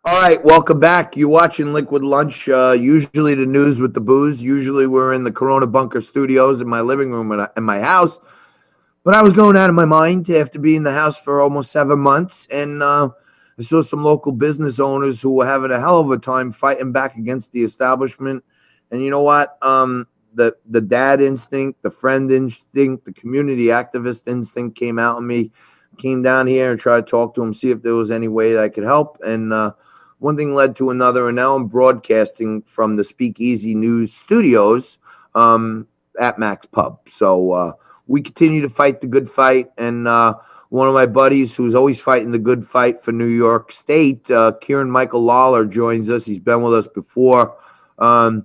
All right, welcome back. You watching Liquid Lunch? Usually the news with the booze. Usually we're in the Corona Bunker studios in my living room in my house. But I was going out of my mind after being in the house for almost 7 months, and I saw some local business owners who were having a hell of a time fighting back against the establishment. And you know what? The dad instinct, the friend instinct, the community activist instinct came out of me. Came down here and tried to talk to him, see if there was any way that I could help. And one thing led to another, and now I'm broadcasting from the Speakeasy News studios at Max Pub. So we continue to fight the good fight, and one of my buddies who's always fighting the good fight for New York State, Kieran Michael Lalor, joins us. He's been with us before. He's a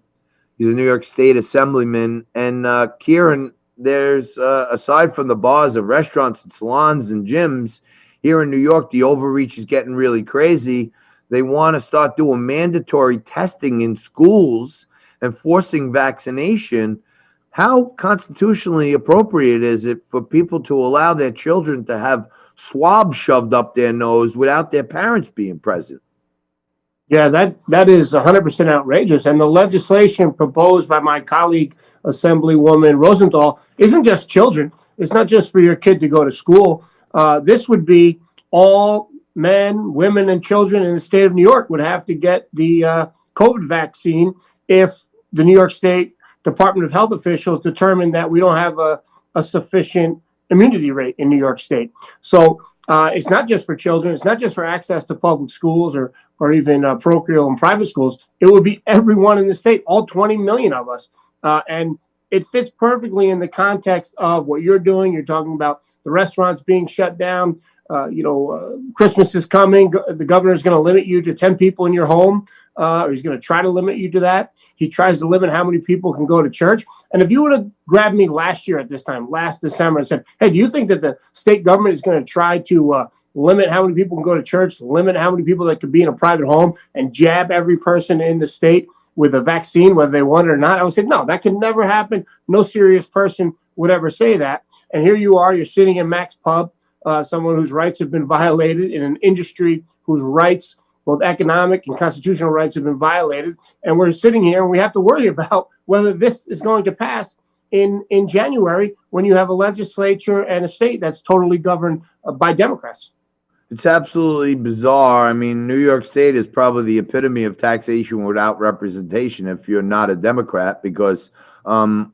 New York State Assemblyman, and Kieran, there's aside from the bars and restaurants and salons and gyms here in New York, the overreach is getting really crazy. They want to start doing mandatory testing in schools and forcing vaccination. How constitutionally appropriate is it for people to allow their children to have swabs shoved up their nose without their parents being present? Yeah, that is 100% outrageous. And the legislation proposed by my colleague, Assemblywoman Rosenthal, isn't just children. It's not just for your kid to go to school. This would be all men, women, and children in the state of New York would have to get the COVID vaccine if the New York State Department of Health officials determine that we don't have a sufficient immunity rate in New York State. So it's not just for children. It's not just for access to public schools or even parochial and private schools. It would be everyone in the state, all 20 million of us. And it fits perfectly in the context of what you're doing. You're talking about the restaurants being shut down. Christmas is coming. The governor's going to limit you to 10 people in your home, or he's going to try to limit you to that. He tries to limit how many people can go to church. And if you would have grabbed me last year at this time, last December, and said, hey, do you think that the state government is going to try to limit how many people can go to church, limit how many people that could be in a private home, and jab every person in the state with a vaccine, whether they want it or not? I would say, no, that could never happen. No serious person would ever say that. And here you are, you're sitting in Max Pub, someone whose rights have been violated in an industry whose rights, both economic and constitutional rights, have been violated. And we're sitting here and we have to worry about whether this is going to pass in January when you have a legislature and a state that's totally governed by Democrats. It's absolutely bizarre. I mean, New York State is probably the epitome of taxation without representation if you're not a Democrat, because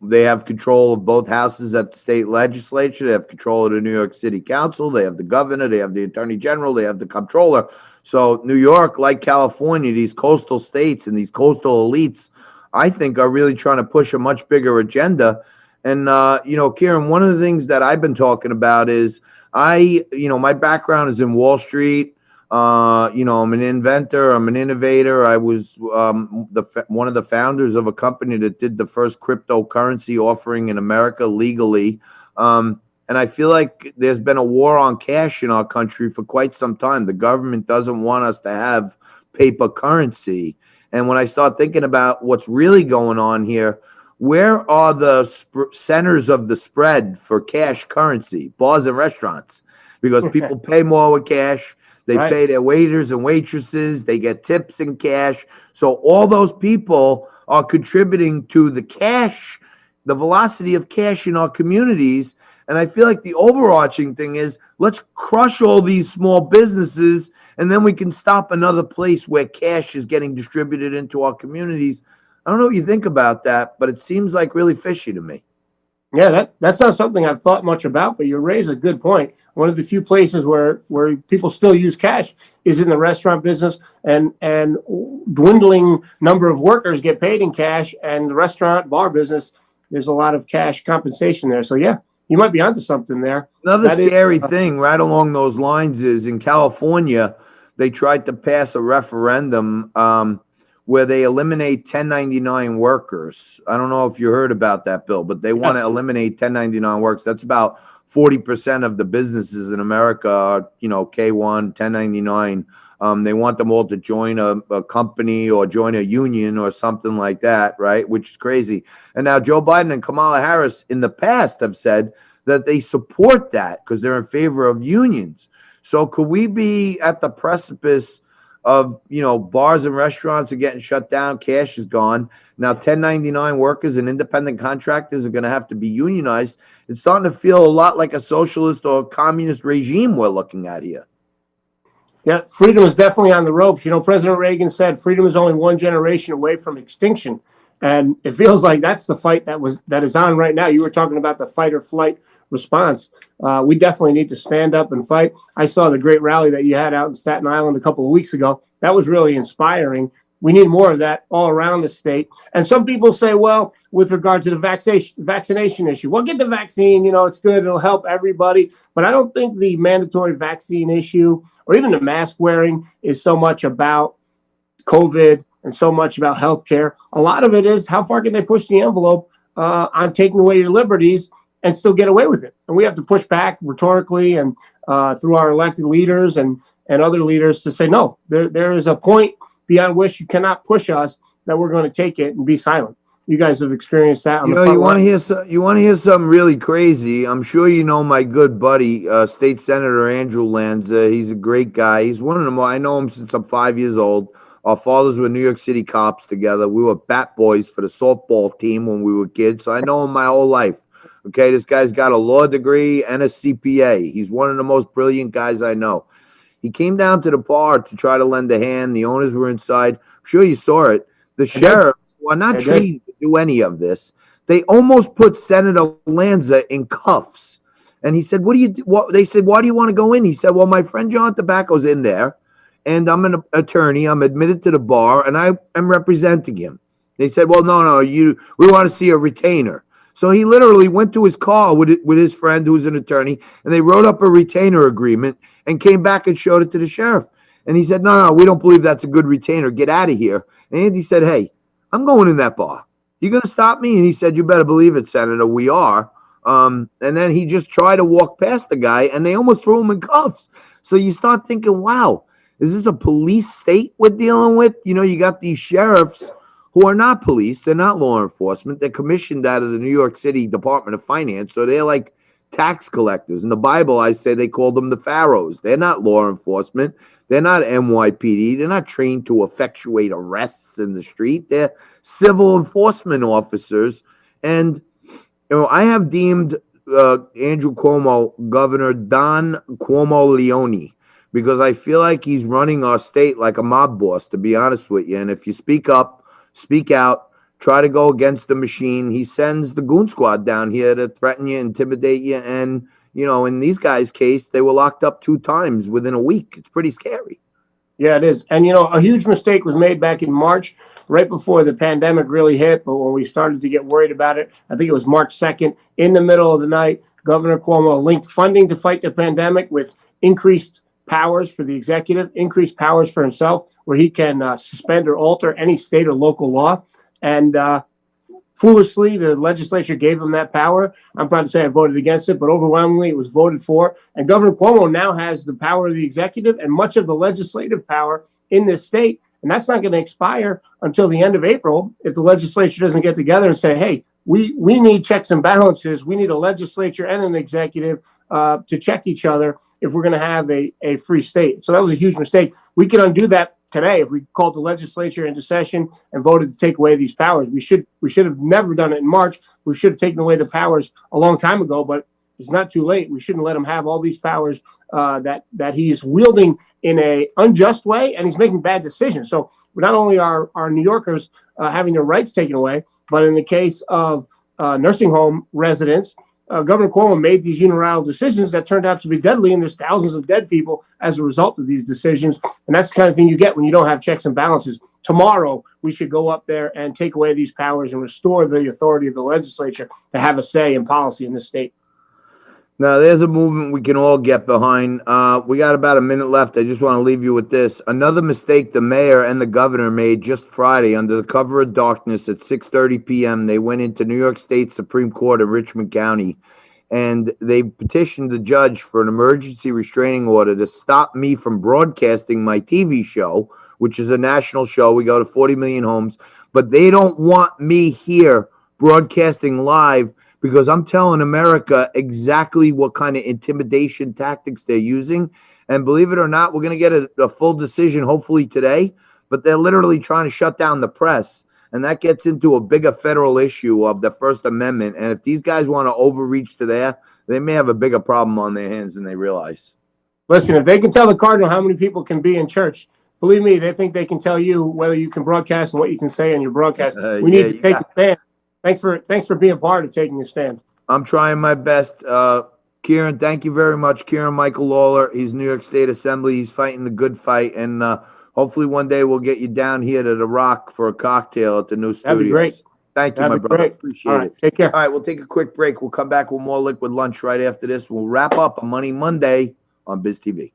they have control of both houses at the state legislature. They have control of the New York City Council. They have the governor. They have the attorney general. They have the comptroller. So New York, like California, these coastal states and these coastal elites, I think, are really trying to push a much bigger agenda. And, Kieran, one of the things that I've been talking about is my background is in Wall Street. I'm an inventor. I'm an innovator. I was one of the founders of a company that did the first cryptocurrency offering in America legally. And I feel like there's been a war on cash in our country for quite some time. The government doesn't want us to have paper currency. And when I start thinking about what's really going on here, where are the centers of the spread for cash currency? Bars and restaurants, because people pay more with cash. They pay their waiters and waitresses. They get tips in cash. So all those people are contributing to the cash, the velocity of cash in our communities. And I feel like the overarching thing is, let's crush all these small businesses, and then we can stop another place where cash is getting distributed into our communities. I don't know what you think about that, but it seems like really fishy to me. Yeah, that's not something I've thought much about, but you raise a good point. One of the few places where people still use cash is in the restaurant business, and dwindling number of workers get paid in cash, and the restaurant bar business, there's a lot of cash compensation there. So yeah, you might be onto something there. Another scary thing right along those lines is in California, they tried to pass a referendum where they eliminate 1099 workers. I don't know if you heard about that, Bill, but they want to eliminate 1099 workers. That's about 40% of the businesses in America are, K1, 1099. They want them all to join a company or join a union or something like that, right? Which is crazy. And now Joe Biden and Kamala Harris in the past have said that they support that because they're in favor of unions. So could we be at the precipice of, bars and restaurants are getting shut down. Cash is gone. Now, 1099 workers and independent contractors are going to have to be unionized. It's starting to feel a lot like a socialist or communist regime we're looking at here. Yeah, freedom is definitely on the ropes. President Reagan said freedom is only one generation away from extinction. And it feels like that's the fight that is on right now. You were talking about the fight or flight response. We definitely need to stand up and fight. I saw the great rally that you had out in Staten Island a couple of weeks ago. That was really inspiring. We need more of that all around the state. And some people say, well, with regard to the vaccination issue, well, get the vaccine, it's good, it'll help everybody. But I don't think the mandatory vaccine issue or even the mask wearing is so much about COVID and so much about healthcare. A lot of it is how far can they push the envelope on taking away your liberties and still get away with it. And we have to push back rhetorically and through our elected leaders and other leaders to say, no, there is a point beyond which you cannot push us that we're going to take it and be silent. You guys have experienced that. You want to hear something really crazy. I'm sure you know my good buddy, State Senator Andrew Lanza. He's a great guy. He's one of them. I know him since I'm 5 years old. Our fathers were New York City cops together. We were bat boys for the softball team when we were kids. So I know him my whole life. Okay, this guy's got a law degree and a CPA. He's one of the most brilliant guys I know. He came down to the bar to try to lend a hand. The owners were inside. I'm sure you saw it. The sheriffs were not trained to do any of this. They almost put Senator Lanza in cuffs. And he said, what do you do? They said, why do you want to go in? He said, well, my friend John Tobacco's in there, and I'm an attorney. I'm admitted to the bar, and I am representing him. They said, well, no, we want to see a retainer. So he literally went to his car with his friend who's an attorney, and they wrote up a retainer agreement and came back and showed it to the sheriff. And he said, no, we don't believe that's a good retainer. Get out of here. And Andy said, hey, I'm going in that bar. You going to stop me? And he said, you better believe it, Senator. We are. And then he just tried to walk past the guy, and they almost threw him in cuffs. So you start thinking, wow, is this a police state we're dealing with? You got these sheriffs who are not police. They're not law enforcement. They're commissioned out of the New York City Department of Finance. So they're like tax collectors. In the Bible, I say they call them the pharaohs. They're not law enforcement. They're not NYPD. They're not trained to effectuate arrests in the street. They're civil enforcement officers. And, I have deemed Andrew Cuomo Governor Don Cuomo Leone because I feel like he's running our state like a mob boss, to be honest with you. And if you speak up, speak out, try to go against the machine, he sends the goon squad down here to threaten you, intimidate you. And, in these guys' case, they were locked up 2 times within a week. It's pretty scary. Yeah, it is. And, a huge mistake was made back in March, right before the pandemic really hit. But when we started to get worried about it, I think it was March 2nd, in the middle of the night, Governor Cuomo linked funding to fight the pandemic with increased powers for the executive, increased powers for himself, where he can suspend or alter any state or local law. And foolishly, the legislature gave him that power. I'm proud to say I voted against it, but overwhelmingly it was voted for. And Governor Cuomo now has the power of the executive and much of the legislative power in this state. And that's not going to expire until the end of April if the legislature doesn't get together and say, hey, we need checks and balances. We need a legislature and an executive to check each other if we're going to have a free state. So that was a huge mistake. We can undo that today if we called the legislature into session and voted to take away these powers. We should have never done it in March. We should have taken away the powers a long time ago, but it's not too late. We shouldn't let him have all these powers that he's wielding in a unjust way, and he's making bad decisions. So not only are New Yorkers having their rights taken away, but in the case of nursing home residents, Governor Cuomo made these unilateral decisions that turned out to be deadly, and there's thousands of dead people as a result of these decisions. And that's the kind of thing you get when you don't have checks and balances. Tomorrow, we should go up there and take away these powers and restore the authority of the legislature to have a say in policy in this state. Now, there's a movement we can all get behind. We got about a minute left. I just want to leave you with this. Another mistake the mayor and the governor made just Friday under the cover of darkness at 6:30 p.m. They went into New York State Supreme Court in Richmond County, and they petitioned the judge for an emergency restraining order to stop me from broadcasting my TV show, which is a national show. We go to 40 million homes, but they don't want me here broadcasting live because I'm telling America exactly what kind of intimidation tactics they're using. And believe it or not, we're going to get a full decision hopefully today, but they're literally trying to shut down the press. And that gets into a bigger federal issue of the First Amendment. And if these guys want to overreach to there, they may have a bigger problem on their hands than they realize. Listen, if they can tell the Cardinal how many people can be in church, believe me, they think they can tell you whether you can broadcast and what you can say on your broadcast. We need to take a stand. Thanks for being part of taking a stand. I'm trying my best. Kieran, thank you very much. Kieran Michael Lalor, he's New York State Assembly. He's fighting the good fight. And hopefully one day we'll get you down here to the Rock for a cocktail at the new studio. That'd be great. Thank you, my brother. Great. Appreciate it. Take care. All right, we'll take a quick break. We'll come back with more Liquid Lunch right after this. We'll wrap up a Money Monday on BizTV.